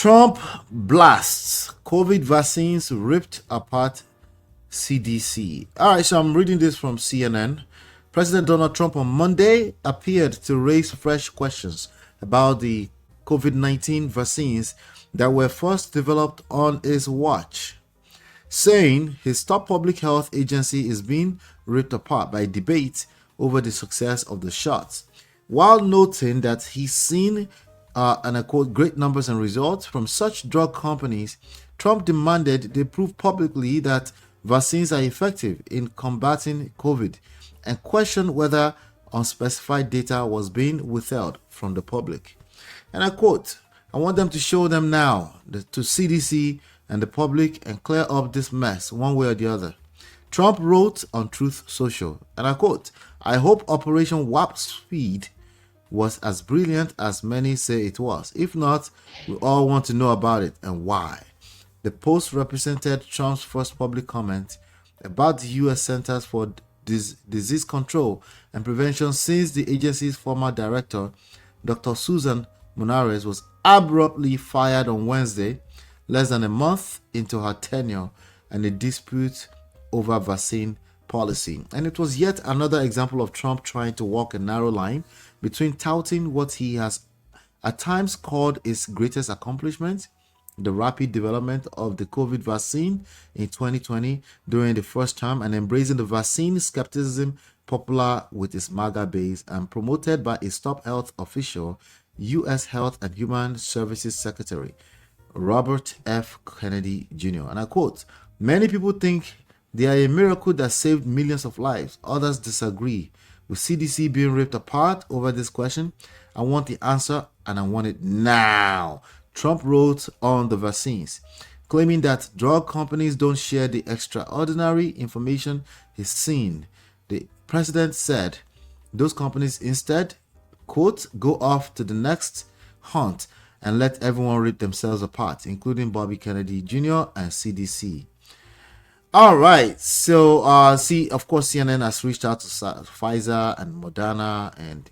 Trump blasts COVID vaccines ripped apart CDC. All right, so I'm reading this from CNN. President Donald Trump on Monday appeared to raise fresh questions about the COVID-19 vaccines that were first developed on his watch, saying his top public health agency is being ripped apart by debate over the success of the shots, while noting that he's seen, and I quote, great numbers and results from such drug companies. Trump demanded they prove publicly that vaccines are effective in combating COVID and questioned whether unspecified data was being withheld from the public. And I quote, I want them to show them now to CDC and the public and clear up this mess one way or the other. Trump wrote on Truth Social, and I quote, I hope Operation Warp Speed was as brilliant as many say it was. If not, we all want to know about it and why. The post represented Trump's first public comment about the U.S. Centers for Disease Control and Prevention since the agency's former director, Dr. Susan Munares, was abruptly fired on Wednesday, less than a month into her tenure and a dispute over vaccine policy. And it was yet another example of Trump trying to walk a narrow line between touting what he has at times called his greatest accomplishment, the rapid development of the COVID vaccine in 2020 during the first term, and embracing the vaccine skepticism popular with his MAGA base and promoted by his top health official, U.S. Health and Human Services Secretary Robert F. Kennedy Jr. And I quote, many people think they are a miracle that saved millions of lives. Others disagree. With CDC being ripped apart over this question, I want the answer and I want it now. Trump wrote on the vaccines, claiming that drug companies don't share the extraordinary information he's seen. The president said those companies instead, quote, go off to the next hunt and let everyone rip themselves apart, including Bobby Kennedy Jr. and CDC. All right, so see, of course, CNN has reached out to Pfizer and Moderna, and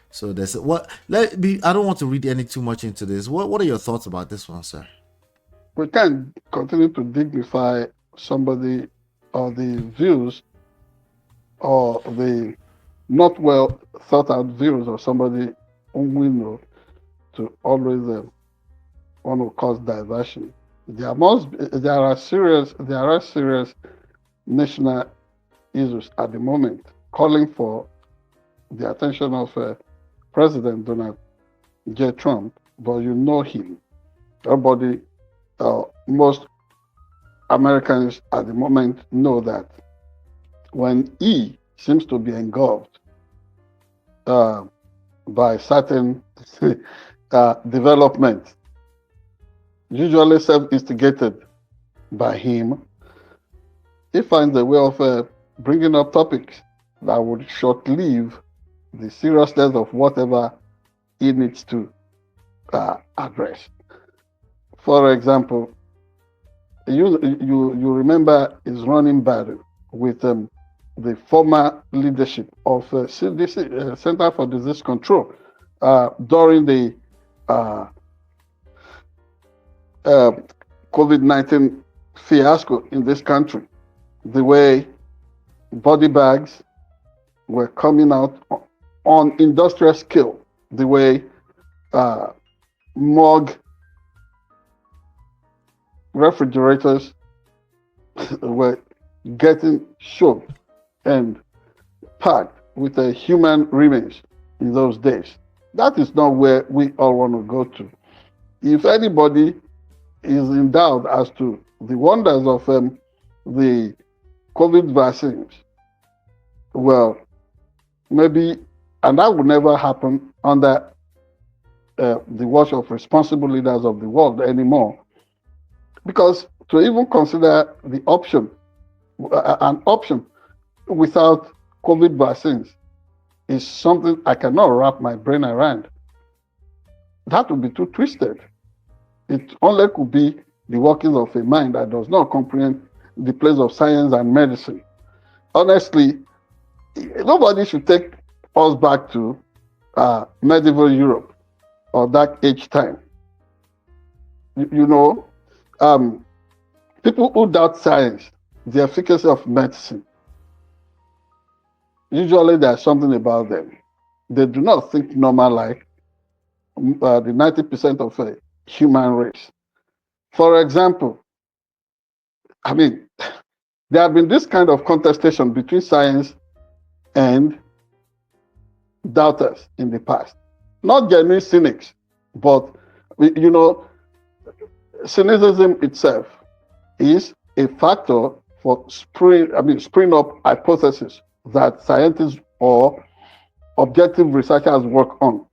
so there's what. I don't want to read any too much into this. What are your thoughts about this one, sir? We can't continue to dignify somebody or the views or the not well thought out views of somebody whom we know to always want to cause diversion. There are serious national issues at the moment calling for the attention of President Donald J. Trump, but you know him. Most Americans at the moment know that when he seems to be engulfed by certain developments, usually self-instigated by him, he finds a way of bringing up topics that would short-live the seriousness of whatever he needs to address. For example, you remember his running battle with the former leadership of CDC, Center for Disease Control, during the COVID-19 fiasco in this country. The way body bags were coming out on industrial scale, the way morgue refrigerators were getting choked and packed with human remains in those days. That is not where we all want to go to. If anybody is in doubt as to the wonders of the COVID vaccines, well, maybe, and that would never happen under the watch of responsible leaders of the world anymore. Because to even consider the option, an option without COVID vaccines, is something I cannot wrap my brain around. That would be too twisted. It only could be the workings of a mind that does not comprehend the place of science and medicine. Honestly, nobody should take us back to medieval Europe or Dark Age time. you know, people who doubt science, the efficacy of medicine, usually there's something about them. They do not think normal like the 90% of a human race. For example, I mean, there have been this kind of contestation between science and doubters in the past. Not genuine cynics, but you know, cynicism itself is a factor for spring up hypotheses that scientists or objective researchers work on.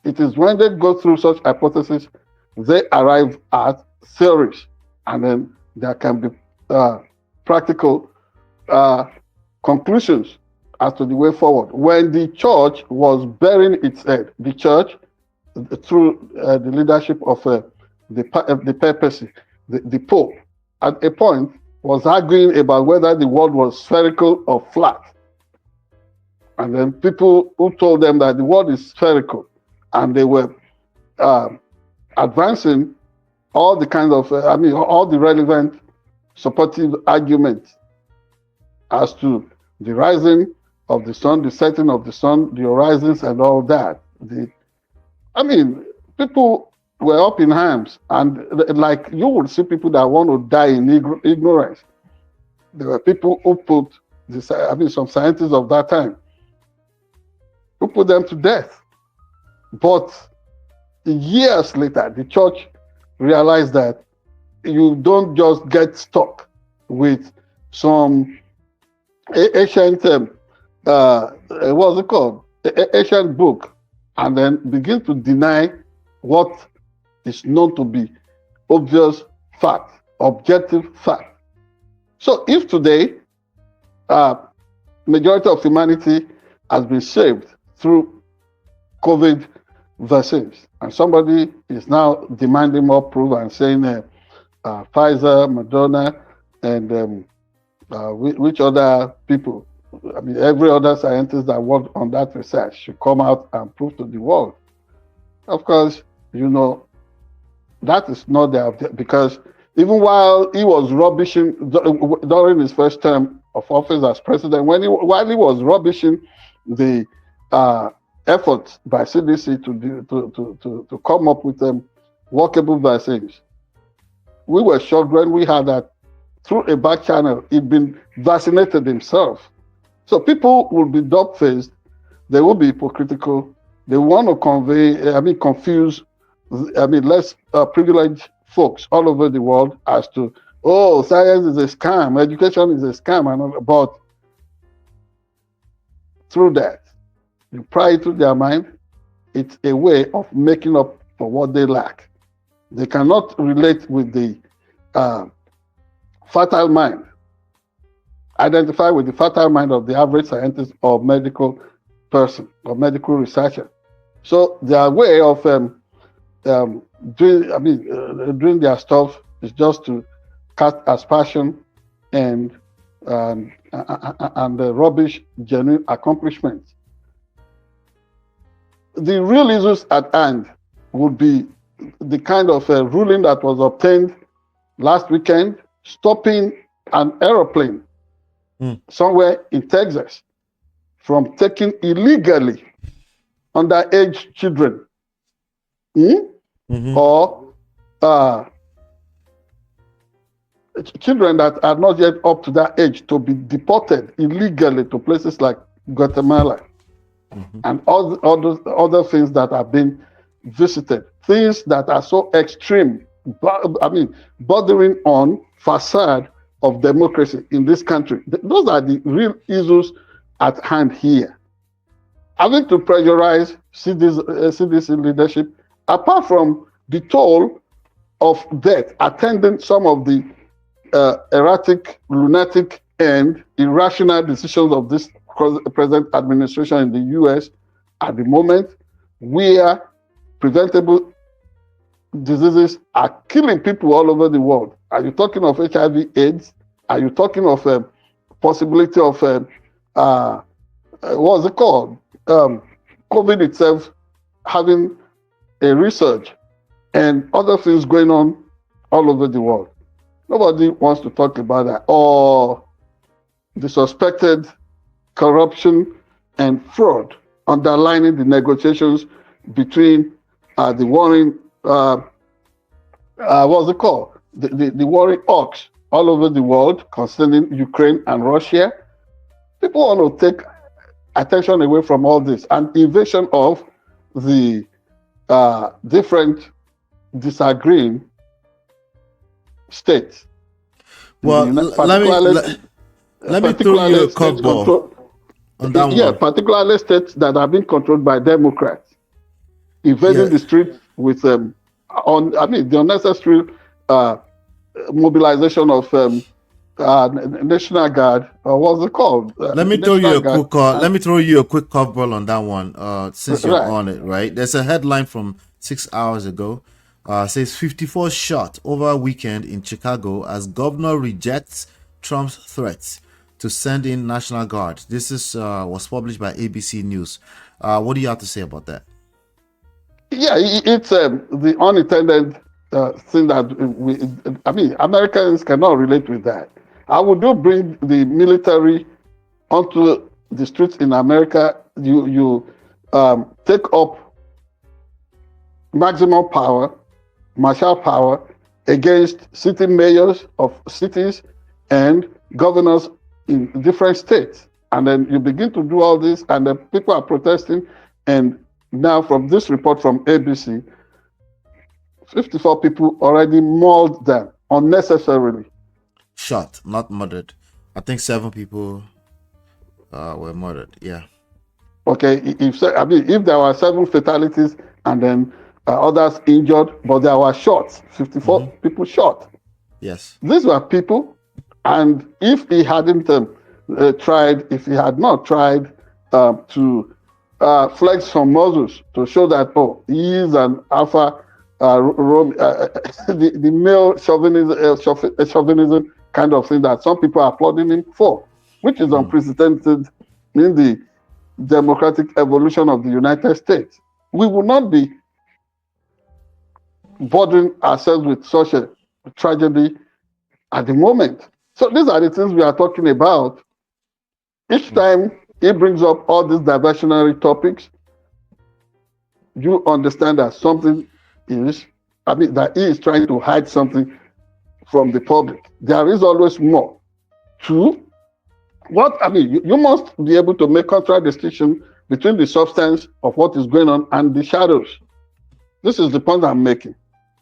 It is when they go through such hypotheses, they arrive at theories, and then there can be practical conclusions as to the way forward. When the church was burying its head, the church, through the leadership of the papacy, the Pope, at a point was arguing about whether the world was spherical or flat. And then people who told them that the world is spherical, and they were advancing all the kind of, all the relevant supportive arguments as to the rising of the sun, the setting of the sun, the horizons, and all that. People were up in arms, and like you would see people that want to die in ignorance. There were people who put some scientists of that time who put them to death. But years later, the church realized that you don't just get stuck with some ancient, what's it called? Ancient book, and then begin to deny what is known to be obvious fact, objective fact. So if today, majority of humanity has been saved through COVID vaccines, and somebody is now demanding more proof and saying Pfizer, Moderna, and which other people, every other scientist that worked on that research should come out and prove to the world. Of course, that is not there, because even while he was rubbishing during his first term of office as president, while he was rubbishing the efforts by CDC to come up with workable vaccines, we were shocked when we heard that through a back channel he'd been vaccinated himself. So people will be dog-faced, they will be hypocritical, they want to confuse less privileged folks all over the world as to, oh, science is a scam, education is a scam, and all. But through that, you pry into their mind, it's a way of making up for what they lack. They cannot relate with the fertile mind, identify with the fertile mind of the average scientist or medical person or medical researcher. So their way of doing their stuff is just to cast aspersion and rubbish genuine accomplishments. The real issues at hand would be the kind of ruling that was obtained last weekend, stopping an aeroplane somewhere in Texas from taking illegally underage children or children that are not yet up to that age to be deported illegally to places like Guatemala and all those other things that have been visited, things that are so extreme, bordering on facade of democracy in this country. Those are the real issues at hand here. Having to pressurize CDC leadership, apart from the toll of death attending some of the erratic, lunatic, and irrational decisions of this present administration in the US at the moment, where preventable diseases are killing people all over the world. Are you talking of HIV/AIDS? Are you talking of possibility of what's it called? COVID itself having a resurge and other things going on all over the world. Nobody wants to talk about that. Or the suspected corruption and fraud underlining the negotiations between the warring, what's it called? The warring hawks all over the world concerning Ukraine and Russia. People want to take attention away from all this and invasion of the different disagreeing states. Well, let me throw you a curveball on that one. Particularly states that have been controlled by Democrats, invading the streets with the unnecessary mobilization of National Guard, or what's it called? Let me throw you a quick curveball on that one. Since you're on it, right? There's a headline from 6 hours ago. Says 54 shot over a weekend in Chicago as governor rejects Trump's threats to send in National Guard. This is was published by ABC News. What do you have to say about that? Yeah, it's the unintended thing that Americans cannot relate with that. I would do bring the military onto the streets in America. You take up maximum power, martial power against city mayors of cities and governors in different states. And then you begin to do all this, and then people are protesting. And now from this report from ABC, 54 people already mauled them unnecessarily. Shot, not murdered. I think 7 people were murdered. Yeah. Okay, if there were 7 fatalities and then others injured, but there were shots, 54 people shot. Yes. These were people, and if he hadn't if he had not tried to flex some muscles to show that, he is an alpha, the male chauvinism kind of thing that some people are applauding him for, which is unprecedented in the democratic evolution of the United States. We will not be burdening ourselves with such a tragedy at the moment. So these are the things we are talking about. Each time he brings up all these diversionary topics, you understand that something is, that he is trying to hide something from the public. There is always more. You must be able to make contradistinction between the substance of what is going on and the shadows. This is the point I'm making.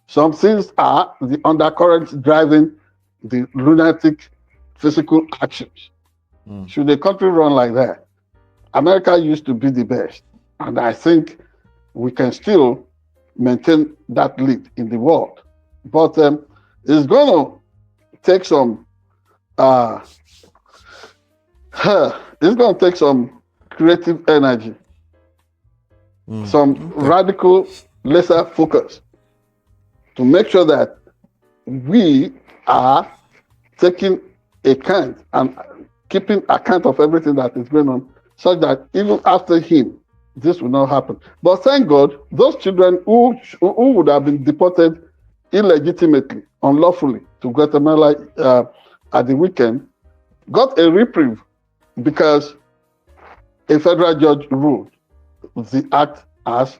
Some things are the undercurrents driving the lunatic physical actions. Should the country run like that? America used to be the best, and I think we can still maintain that lead in the world. But it's going to take some creative energy, some radical laser focus to make sure that we are taking account and keeping account of everything that is going on, such that even after him, this will not happen. But thank God, those children who would have been deported illegitimately, unlawfully to Guatemala at the weekend, got a reprieve because a federal judge ruled the act as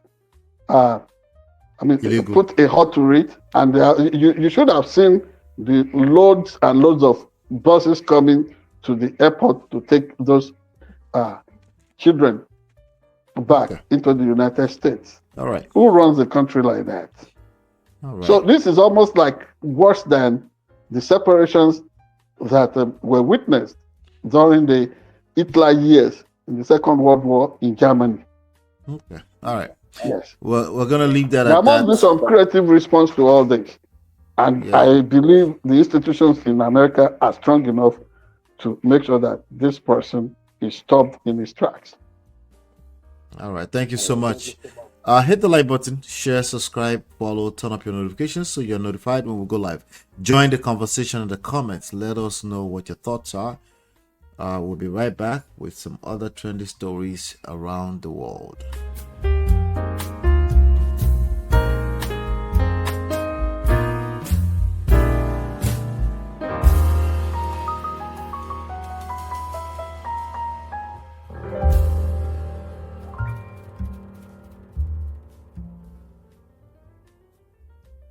illegal. Put a halt to it, and you should have seen the loads and loads of buses coming to the airport to take those children back into the United States. All right. Who runs a country like that? All right. So this is almost like worse than the separations that were witnessed during the Hitler years in the Second World War in Germany. Okay. All right. Yes. Well, we're going to leave that there at that. There must be some creative response to all this. And I believe the institutions in America are strong enough to make sure that this person is stopped in his tracks. All right. Thank you so much. Hit the like button, share, subscribe, follow, turn up your notifications so you're notified when we go live. Join the conversation in the comments. Let us know what your thoughts are. We'll be right back with some other trendy stories around the world.